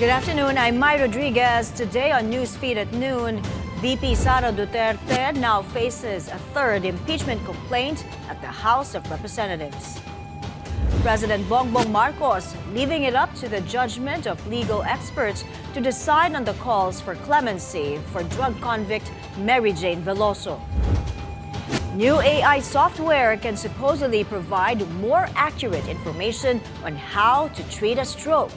Good afternoon, I'm Mai Rodriguez. Today on Newsfeed at noon, VP Sara Duterte now faces a third impeachment complaint at the House of Representatives. President Bongbong Marcos leaving it up to the judgment of legal experts to decide on the calls for clemency for drug convict Mary Jane Veloso. New AI software can supposedly provide more accurate information on how to treat a stroke.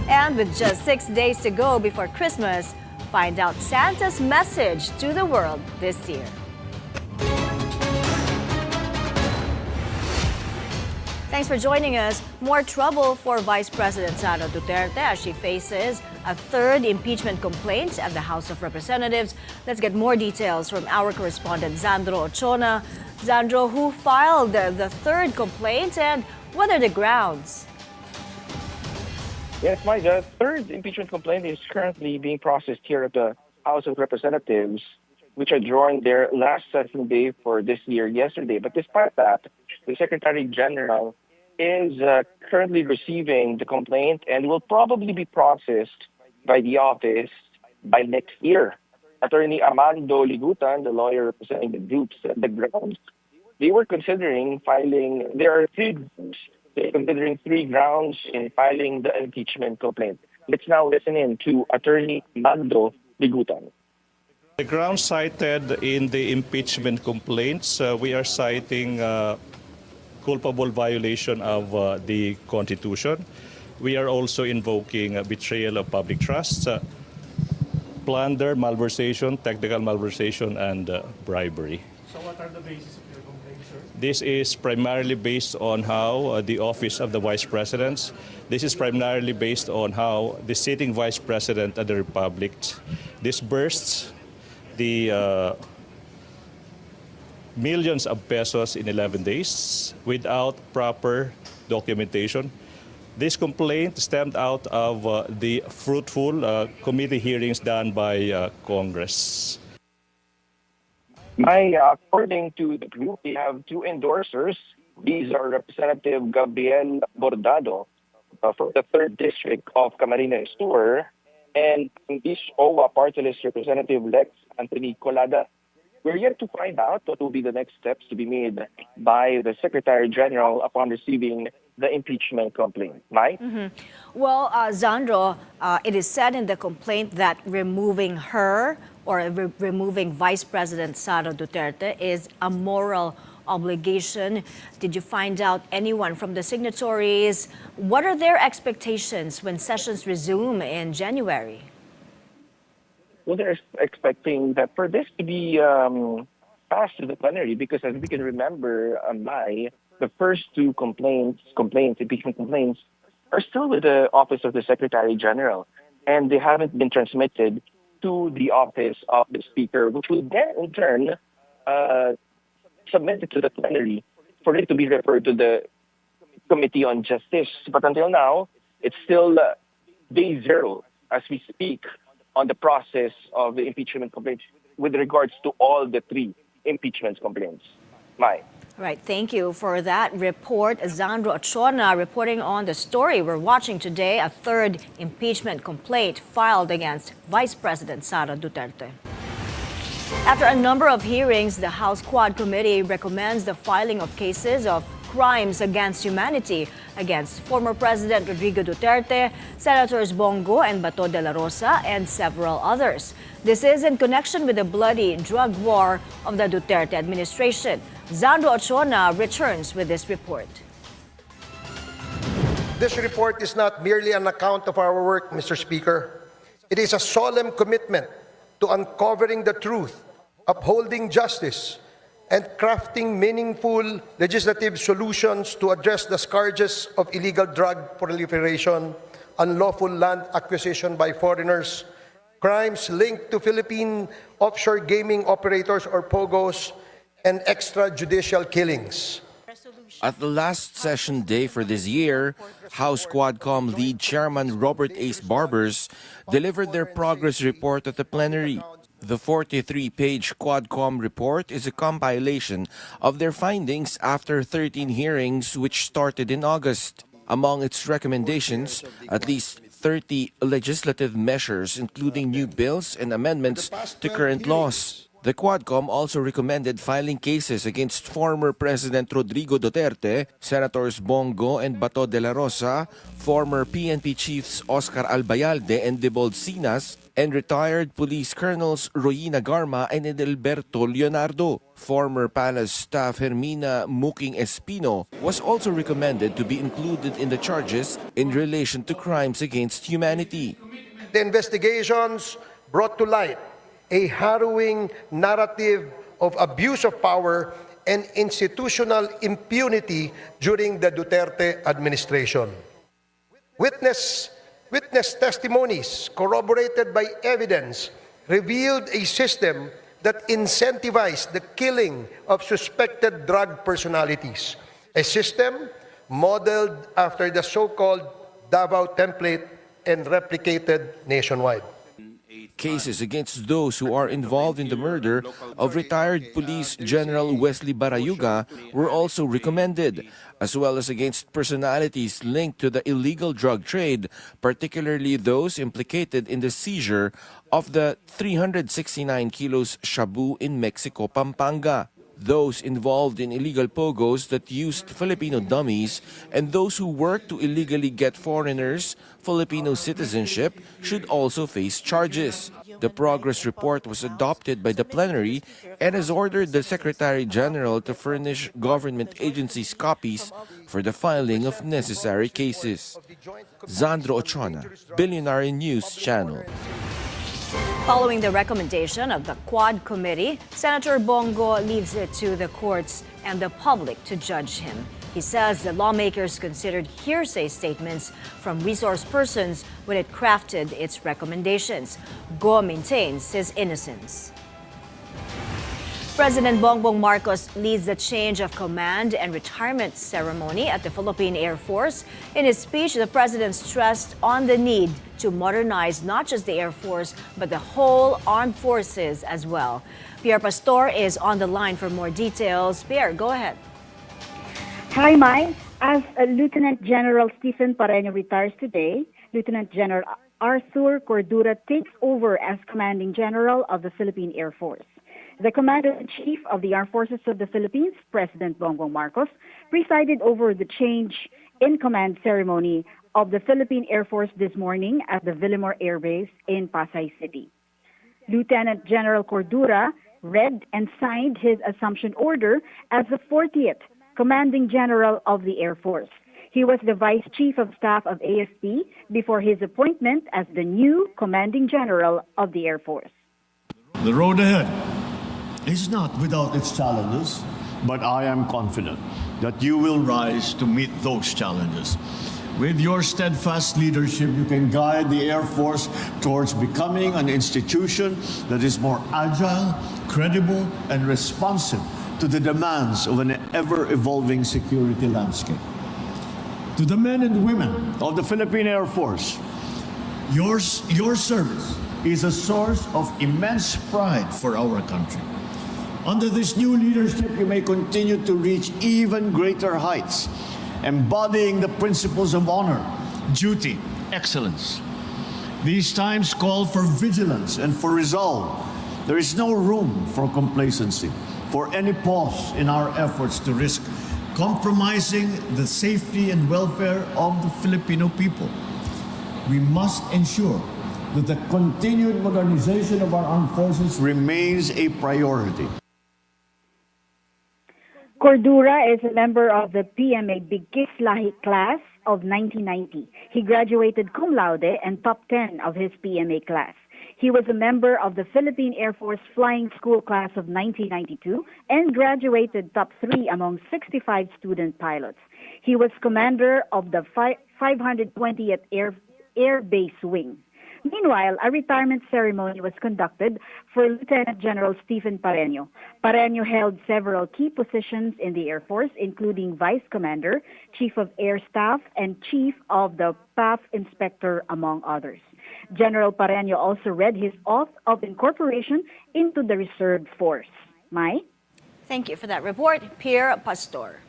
And with just 6 days to go before Christmas, find out Santa's message to the world this year. Thanks for joining us. More trouble for Vice President Sara Duterte as she faces a third impeachment complaint at the House of Representatives. Let's get more details from our correspondent Zandro Ochona. Zandro, who filed the third complaint and what are the grounds? Yes, Mai, the third impeachment complaint is currently being processed here at the House of Representatives, which adjourned their last session day for this year yesterday. But despite that, the Secretary General is currently receiving the complaint and will probably be processed by the office by next year. Attorney Armando Ligutan, the lawyer representing the group, said the grounds they were considering filing, there are they're considering three grounds in filing the impeachment complaint. Let's now listen in to Attorney Armando Ligutan. The grounds cited in the impeachment complaints, we are citing culpable violation of the Constitution. We are also invoking betrayal of public trust, plunder, malversation, technical malversation, and bribery. So what are the basis of your complaint, sir? This is primarily based on how the office of the Vice President, this is primarily based on how the sitting Vice President of the Republic disbursed the millions of pesos in 11 days without proper documentation. This complaint stemmed out of the fruitful committee hearings done by Congress. According to the group, we have two endorsers. These are Representative Gabriel Bordado from the 3rd District of Camarines Sur and this OWA party list Representative Lex Anthony Colada. We're yet to find out what will be the next steps to be made by the Secretary General upon receiving the impeachment complaint. Mai? Well, Zandro, it is said in the complaint that removing her or removing Vice President Sara Duterte is a moral obligation. Did you find out anyone from the signatories? What are their expectations when sessions resume in January? Well, they're expecting that for this to be passed to the plenary because as we can remember, the first two impeachment complaints, are still with the Office of the Secretary General, and they haven't been transmitted to the Office of the Speaker, which will then in turn submit it to the plenary for it to be referred to the Committee on Justice. But until now, it's still day zero as we speak on the process of the impeachment complaint with regards to all the three impeachment complaints. Mai. Right, thank you for that report. Zandro Ochona reporting on the story we're watching today, a third impeachment complaint filed against Vice President Sara Duterte. After a number of hearings, the House Quad Committee recommends the filing of cases of crimes against humanity against former President Rodrigo Duterte, Senators Bongo and Bato de la Rosa, and several others. This is in connection with the bloody drug war of the Duterte administration. Zandro Ochona returns with this report. This report is not merely an account of our work, Mr. Speaker. It is a solemn commitment to uncovering the truth, upholding justice, and crafting meaningful legislative solutions to address the scourges of illegal drug proliferation, unlawful land acquisition by foreigners, crimes linked to Philippine offshore gaming operators or POGOs, and extrajudicial killings. At the last session day for this year, House Quadcom lead chairman Robert Ace Barbers delivered their progress report at the plenary. The 43-page Quadcom report is a compilation of their findings after 13 hearings which started in August. Among its recommendations, at least 30 legislative measures, including new bills and amendments to current laws. The Quadcom also recommended filing cases against former President Rodrigo Duterte, Senators Bongo and Bato de la Rosa, former PNP chiefs Oscar Albayalde and Debold Sinas, and retired police colonels Royina Garma and Edelberto Leonardo. Former palace staff Hermina Muking Espino was also recommended to be included in the charges in relation to crimes against humanity. The investigations brought to light a harrowing narrative of abuse of power and institutional impunity during the Duterte administration. Witness testimonies corroborated by evidence revealed a system that incentivized the killing of suspected drug personalities, a system modeled after the so-called Davao template and replicated nationwide. Cases against those who are involved in the murder of retired Police General Wesley Barayuga were also recommended, as well as against personalities linked to the illegal drug trade, particularly those implicated in the seizure of the 369 kilos shabu in Mexico, Pampanga. Those involved in illegal pogos that used Filipino dummies, and those who worked to illegally get foreigners Filipino citizenship should also face charges. The progress report was adopted by the plenary and has ordered the Secretary General to furnish government agencies copies for the filing of necessary cases. Zandro Ochona, Bilyonaryo News Channel. Following the recommendation of the Quad Committee, Senator Bongo leaves it to the courts and the public to judge him. He says the lawmakers considered hearsay statements from resource persons when it crafted its recommendations. Go maintains his innocence. President Bongbong Marcos leads the change of command and retirement ceremony at the Philippine Air Force. In his speech, the president stressed on the need to modernize not just the Air Force, but the whole armed forces as well. Pierre Pastor is on the line for more details. Pierre, go ahead. Hi, Mai. As Lieutenant General Stephen Pareño retires today, Lieutenant General Arthur Cordura takes over as Commanding General of the Philippine Air Force. The Commander-in-Chief of the Armed Forces of the Philippines, President Bongbong Marcos, presided over the change in command ceremony of the Philippine Air Force this morning at the Villamor Air Base in Pasay City. Lieutenant General Cordura read and signed his assumption order as the 40th Commanding General of the Air Force. He was the Vice Chief of Staff of AFP before his appointment as the new Commanding General of the Air Force. The road ahead is not without its challenges, but I am confident that you will rise to meet those challenges. With your steadfast leadership, you can guide the Air Force towards becoming an institution that is more agile, credible, and responsive to the demands of an ever-evolving security landscape. To the men and women of the Philippine Air Force, your service is a source of immense pride for our country. Under this new leadership, you may continue to reach even greater heights, embodying the principles of honor, duty, excellence. These times call for vigilance and for resolve. There is no room for complacency, for any pause in our efforts to risk compromising the safety and welfare of the Filipino people. We must ensure that the continued modernization of our armed forces remains a priority. Cordura is a member of the PMA Bigkis Lahi class of 1990. He graduated cum laude and top 10 of his PMA class. He was a member of the Philippine Air Force Flying School class of 1992 and graduated top 3 among 65 student pilots. He was commander of the 520th Air Base Wing. Meanwhile, a retirement ceremony was conducted for Lieutenant General Stephen Pareño. Pareño held several key positions in the Air Force, including Vice Commander, Chief of Air Staff, and Chief of the PAF Inspector, among others. General Pareño also read his oath of incorporation into the reserve force. Mai? Thank you for that report, Pierre Pastor.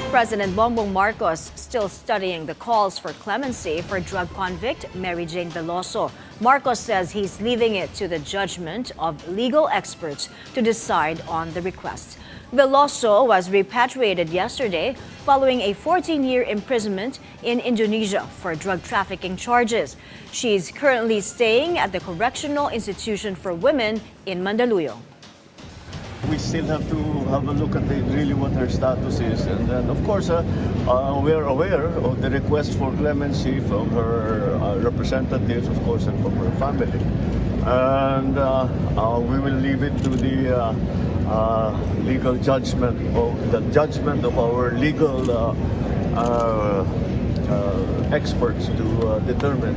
President Bongbong Marcos still studying the calls for clemency for drug convict Mary Jane Veloso. Marcos says he's leaving it to the judgment of legal experts to decide on the request. Veloso was repatriated yesterday following a 14-year imprisonment in Indonesia for drug trafficking charges. She's currently staying at the Correctional Institution for Women in Mandaluyong. We still have to have a look at really what her status is. And then, of course, we're aware of the request for clemency from her representatives, of course, and from her family. And we will leave it to the legal judgment, of our legal experts to determine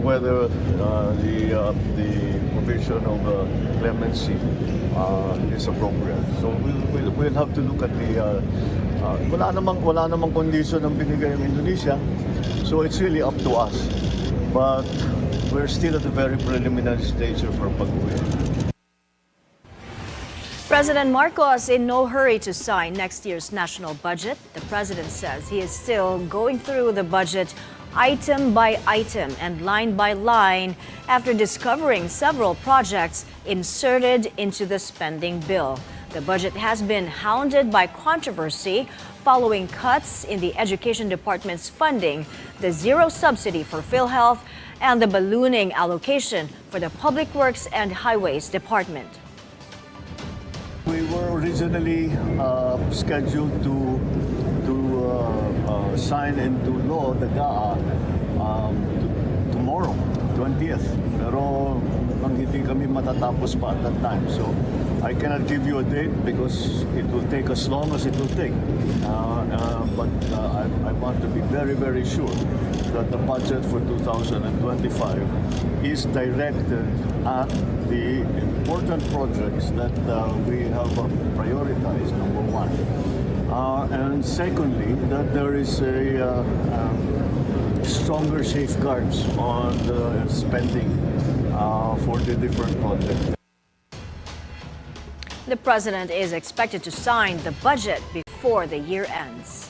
whether the provision of clemency is appropriate. So we'll have to look at the wala namang condition ang binigay ng Indonesia. So it's really up to us. But we're still at a very preliminary stage of our pag-uwi. President Marcos in no hurry to sign next year's national budget. The president says he is still going through the budget item by item and line by line after discovering several projects inserted into the spending bill. The budget has been hounded by controversy following cuts in the Education Department's funding, the zero subsidy for PhilHealth, and the ballooning allocation for the Public Works and Highways Department. We were originally scheduled to sign into law the GAA tomorrow, 20th. Pero hindi kami matatapos pa at that time. So I cannot give you a date because it will take as long as it will take. But I want to be very, very sure that the budget for 2025 is directed at the important projects that we have prioritized, number one. And secondly, that there is a stronger safeguards on the spending for the different projects. The president is expected to sign the budget before the year ends.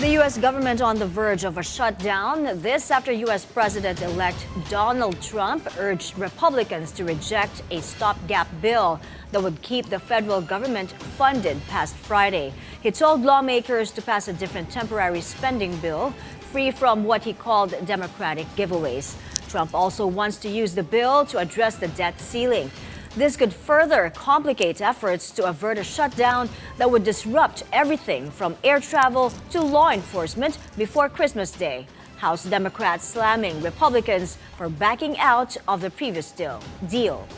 The U.S. government on the verge of a shutdown. This after U.S. President-elect Donald Trump urged Republicans to reject a stopgap bill that would keep the federal government funded past Friday. He told lawmakers to pass a different temporary spending bill, free from what he called Democratic giveaways. Trump also wants to use the bill to address the debt ceiling. This could further complicate efforts to avert a shutdown that would disrupt everything from air travel to law enforcement before Christmas Day. House Democrats slamming Republicans for backing out of the previous deal.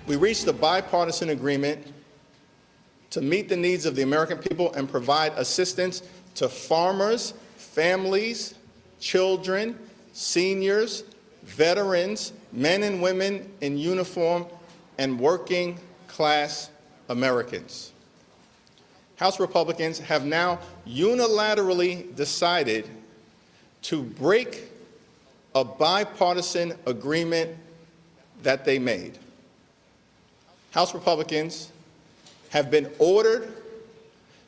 We reached a bipartisan agreement to meet the needs of the American people and provide assistance to farmers, families, children, seniors, veterans, men and women in uniform, and working class Americans. House Republicans have now unilaterally decided to break a bipartisan agreement that they made. House Republicans have been ordered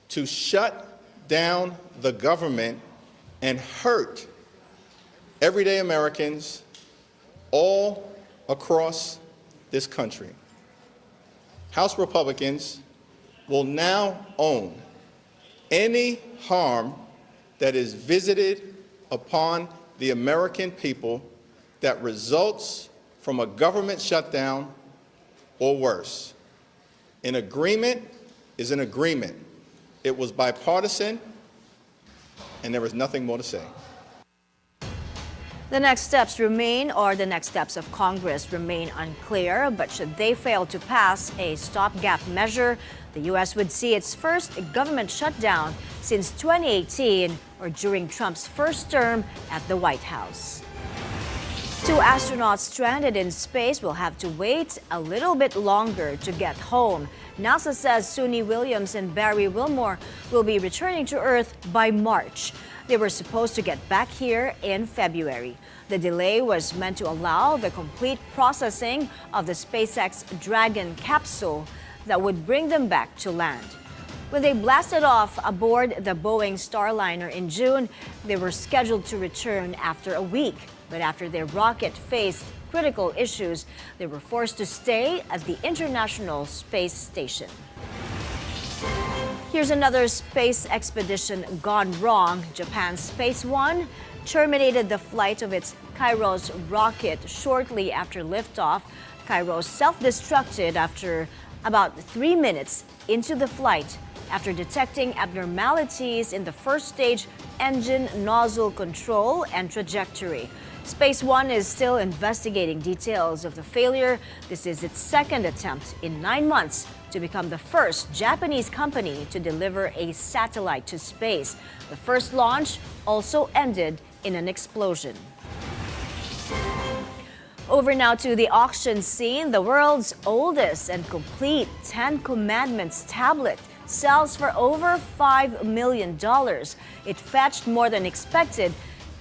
to shut down the government and hurt everyday Americans all across this country. House Republicans will now own any harm that is visited upon the American people that results from a government shutdown or worse. An agreement is an agreement. It was bipartisan, and there is nothing more to say. The next steps of Congress remain unclear, but should they fail to pass a stopgap measure, the U.S. would see its first government shutdown since 2018 or during Trump's first term at the White House. 2 astronauts stranded in space will have to wait a little bit longer to get home. NASA says Suni Williams and Barry Wilmore will be returning to Earth by March. They were supposed to get back here in February. The delay was meant to allow the complete processing of the SpaceX Dragon capsule that would bring them back to land. When they blasted off aboard the Boeing Starliner in June, they were scheduled to return after a week. But after their rocket faced critical issues, they were forced to stay at the International Space Station. Here's another space expedition gone wrong. Japan's Space One terminated the flight of its Kairos rocket shortly after liftoff. Kairos self-destructed after about 3 minutes into the flight after detecting abnormalities in the first stage engine nozzle control and trajectory. Space One is still investigating details of the failure. This is its second attempt in 9 months to become the first Japanese company to deliver a satellite to space. The first launch also ended in an explosion. Over now to the auction scene. The world's oldest and complete Ten Commandments tablet sells for over $5 million. It fetched more than expected,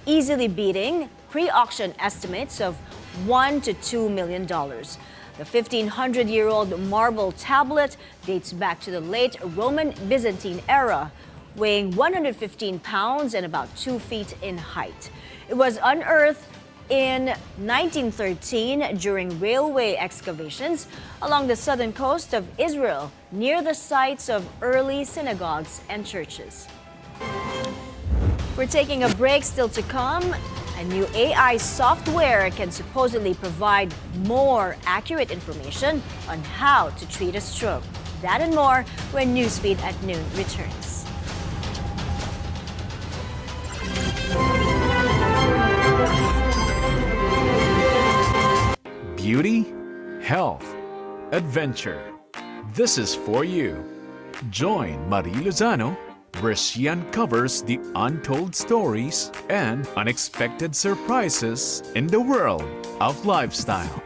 easily beating pre-auction estimates of $1 to $2 million. The 1,500-year-old marble tablet dates back to the late Roman Byzantine era, weighing 115 pounds and about 2 feet in height. It was unearthed in 1913 during railway excavations along the southern coast of Israel, near the sites of early synagogues and churches. We're taking a break. Still to come, a new AI software can supposedly provide more accurate information on how to treat a stroke. That and more when Newsfeed at Noon returns. Beauty, health, adventure. This is for you. Join Marie Lozano where she uncovers the untold stories and unexpected surprises in the world of lifestyle.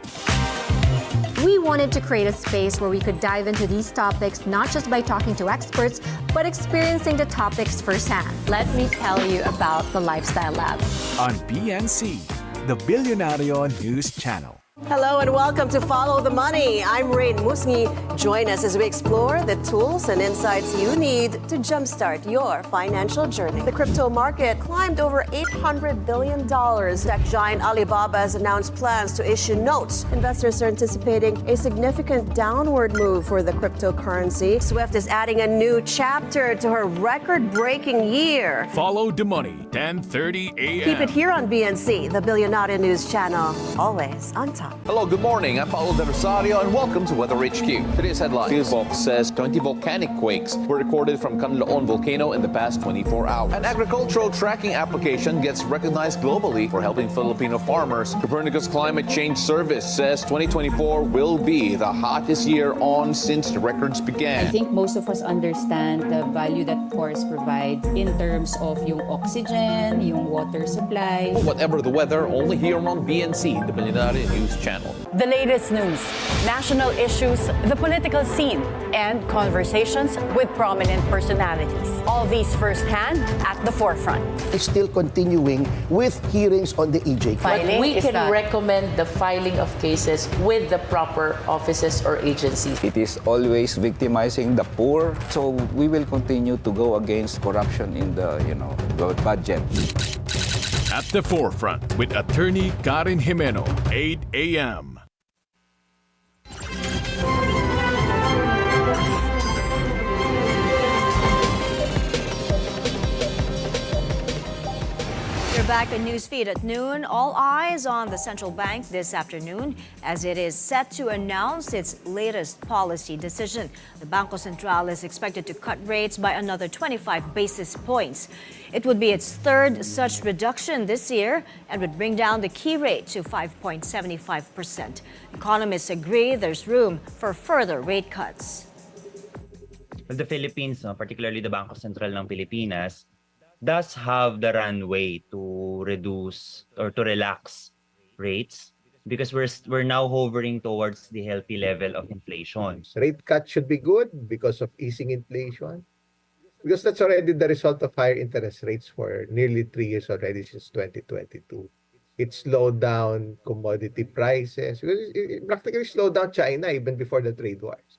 We wanted to create a space where we could dive into these topics not just by talking to experts, but experiencing the topics firsthand. Let me tell you about the Lifestyle Lab. On BNC, the Bilyonaryo News Channel. Hello and welcome to Follow the Money. I'm Rain Musngi. Join us as we explore the tools and insights you need to jumpstart your financial journey. The crypto market climbed over $800 billion. Tech giant Alibaba has announced plans to issue notes. Investors are anticipating a significant downward move for the cryptocurrency. Swift is adding a new chapter to her record-breaking year. Follow the Money, 10:30 a.m. Keep it here on BNC, the Bilyonaryo News Channel. Always on top. Hello, good morning. I'm Paulo De Rosario and welcome to Weather HQ. Today's headline. Fieldbox says 20 volcanic quakes were recorded from Canlaon volcano in the past 24 hours. An agricultural tracking application gets recognized globally for helping Filipino farmers. Copernicus Climate Change Service says 2024 will be the hottest year on since the records began. I think most of us understand the value that forests provide in terms of yung oxygen, yung water supply. Whatever the weather, only here on BNC, the Bilyonaryo News Channel. The latest news, national issues, the political scene, and conversations with prominent personalities. All these firsthand at the forefront. It's still continuing with hearings on the EJ. But we can recommend the filing of cases with the proper offices or agencies. It is always victimizing the poor, so we will continue to go against corruption in the budget. At the forefront with attorney Karen Jimeno, 8 a.m. You're back on Newsfeed at noon. All eyes on the central bank this afternoon as it is set to announce its latest policy decision. The Bangko Sentral is expected to cut rates by another 25 basis points. It would be its third such reduction this year and would bring down the key rate to 5.75%. Economists agree there's room for further rate cuts. The Philippines, particularly the Bangko Sentral ng Pilipinas, does have the runway to reduce or to relax rates because we're now hovering towards the healthy level of inflation. Rate cut should be good because of easing inflation. Because that's already the result of higher interest rates for nearly 3 years already since 2022. It slowed down commodity prices. Because it practically slowed down China even before the trade wars.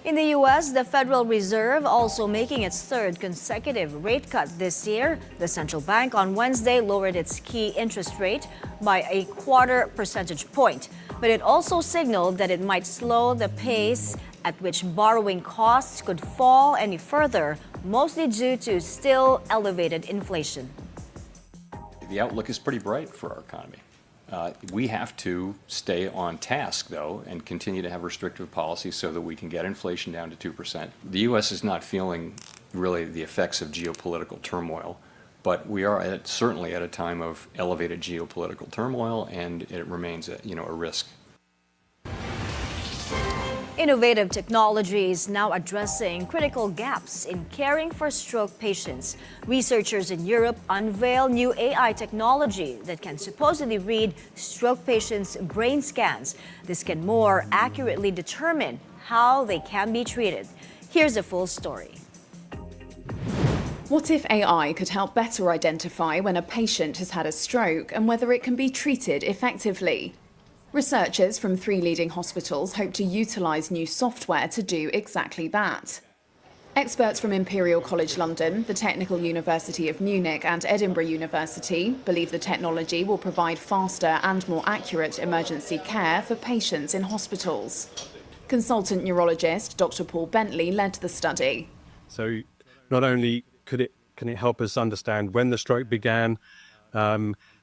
In the U.S., the Federal Reserve also making its third consecutive rate cut this year. The central bank on Wednesday lowered its key interest rate by a 1/4 percentage point. But it also signaled that it might slow the pace at which borrowing costs could fall any further, mostly due to still elevated inflation. The outlook is pretty bright for our economy. We have to stay on task, though, and continue to have restrictive policies so that we can get inflation down to 2%. The U.S. is not feeling really the effects of geopolitical turmoil, but we are certainly at a time of elevated geopolitical turmoil, and it remains a risk. Innovative technologies now addressing critical gaps in caring for stroke patients. Researchers in Europe unveil new AI technology that can supposedly read stroke patients' brain scans. This can more accurately determine how they can be treated. Here's a full story. What if AI could help better identify when a patient has had a stroke and whether it can be treated effectively? Researchers from 3 leading hospitals hope to utilise new software to do exactly that. Experts from Imperial College London, the Technical University of Munich and Edinburgh University believe the technology will provide faster and more accurate emergency care for patients in hospitals. Consultant neurologist Dr. Paul Bentley led the study. So not only can it help us understand when the stroke began,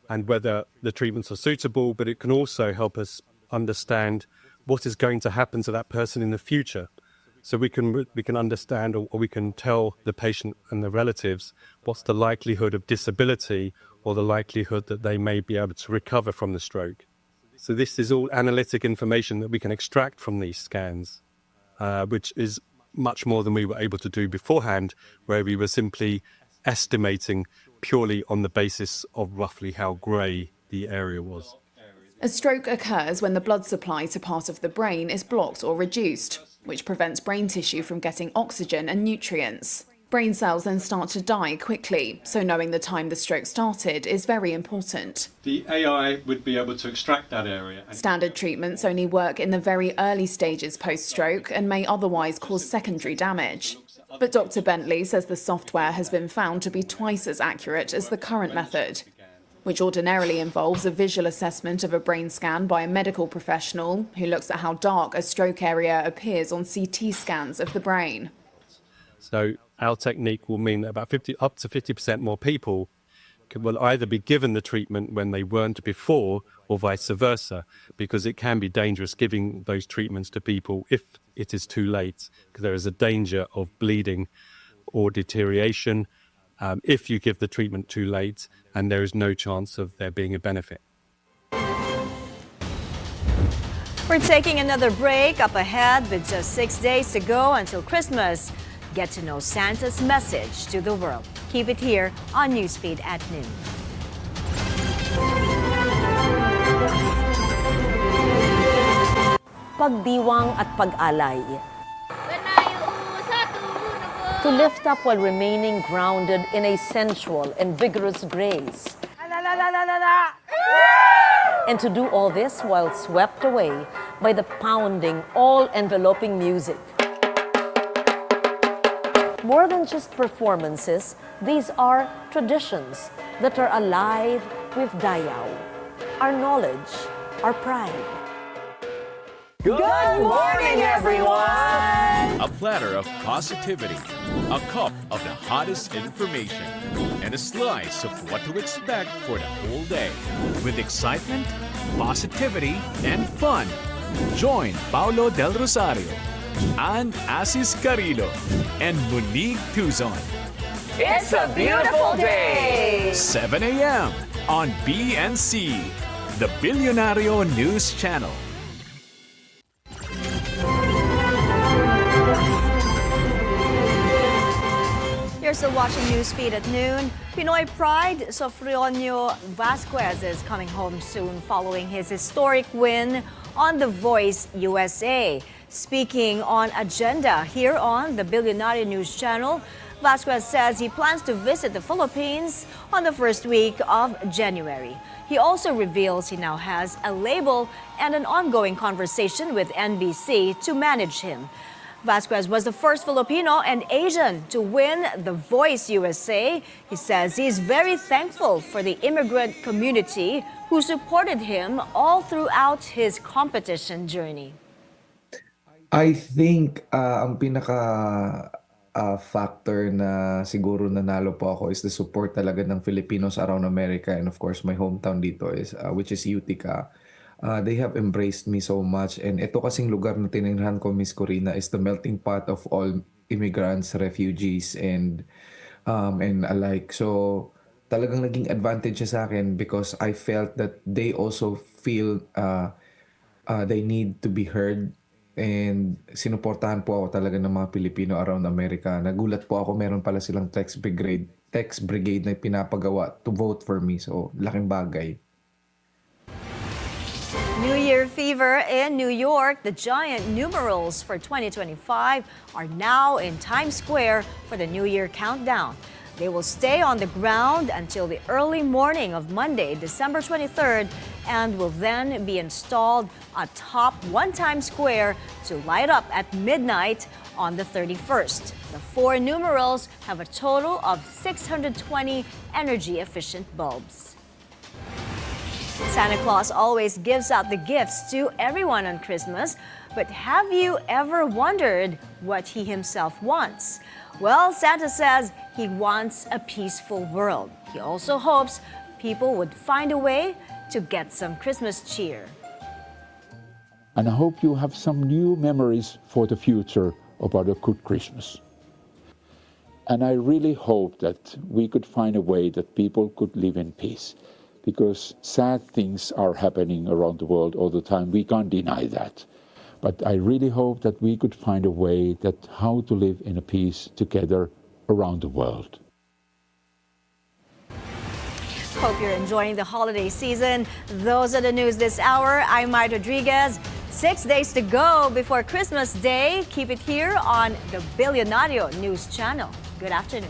and whether the treatments are suitable, but it can also help us understand what is going to happen to that person in the future. So we can understand, or we can tell the patient and the relatives what's the likelihood of disability or the likelihood that they may be able to recover from the stroke. So this is all analytic information that we can extract from these scans, which is much more than we were able to do beforehand, where we were simply estimating purely on the basis of roughly how grey the area was. A stroke occurs when the blood supply to part of the brain is blocked or reduced, which prevents brain tissue from getting oxygen and nutrients. Brain cells then start to die quickly, so knowing the time the stroke started is very important. The AI would be able to extract that area. Standard treatments only work in the very early stages post-stroke and may otherwise cause secondary damage. But Dr. Bentley says the software has been found to be twice as accurate as the current method, which ordinarily involves a visual assessment of a brain scan by a medical professional who looks at how dark a stroke area appears on CT scans of the brain. So our technique will mean that up to 50% more people will either be given the treatment when they weren't before, or vice versa, because it can be dangerous giving those treatments to people if it is too late, because there is a danger of bleeding or deterioration if you give the treatment too late, and there is no chance of there being a benefit. We're taking another break. Up ahead, with just 6 days to go until Christmas, get to know Santa's message to the world. Keep it here on Newsfeed at noon. Pagdiwang at pag-alay. To lift up while remaining grounded in a sensual and vigorous grace. And to do all this while swept away by the pounding, all-enveloping music. More than just performances, these are traditions that are alive with Dayaw, our knowledge, our pride. Good morning, everyone! A platter of positivity, a cup of the hottest information, and a slice of what to expect for the whole day. With excitement, positivity, and fun, join Paulo Del Rosario, Ann Asis Carrillo, and Monique Tuzon. It's a beautiful day! 7 a.m. on BNC, the Bilyonaryo News Channel. You're still watching Newsfeed at noon. Pinoy pride, Sofronio Vasquez is coming home soon following his historic win on The Voice USA. Speaking on Agenda here on the Bilyonaryo News Channel, Vasquez says he plans to visit the Philippines on the first week of January. He also reveals he now has a label and an ongoing conversation with NBC to manage him. Vasquez was the first Filipino and Asian to win The Voice USA. He says he's very thankful for the immigrant community who supported him all throughout his competition journey. I think ang pinaka factor na siguro nanalo po ako is the support talaga ng Filipinos around America, and of course my hometown dito is which is Utica. They have embraced me so much, and ito kasing lugar na tinirahan ko, Miss Corina, is the melting pot of all immigrants, refugees, and alike. So talagang naging advantage siya sa akin because I felt that they also feel they need to be heard, and sinuportahan po ako talaga ng mga Pilipino around America. Nagulat po ako, meron pala silang text brigade na pinapagawa to vote for me. So laking bagay. New Year fever in New York. The giant numerals for 2025 are now in Times Square for the New Year countdown. They will stay on the ground until the early morning of Monday, December 23rd, and will then be installed atop One Times Square to light up at midnight on the 31st. The 4 numerals have a total of 620 energy-efficient bulbs. Santa Claus always gives out the gifts to everyone on Christmas, but have you ever wondered what he himself wants? Well, Santa says he wants a peaceful world. He also hopes people would find a way to get some Christmas cheer. And I hope you have some new memories for the future about a good Christmas. And I really hope that we could find a way that people could live in peace. Because sad things are happening around the world all the time. We can't deny that. But I really hope that we could find a way that how to live in a peace together around the world. Hope you're enjoying the holiday season. Those are the news this hour. I'm Mai Rodriguez. 6 days to go before Christmas Day. Keep it here on the Bilyonaryo News Channel. Good afternoon.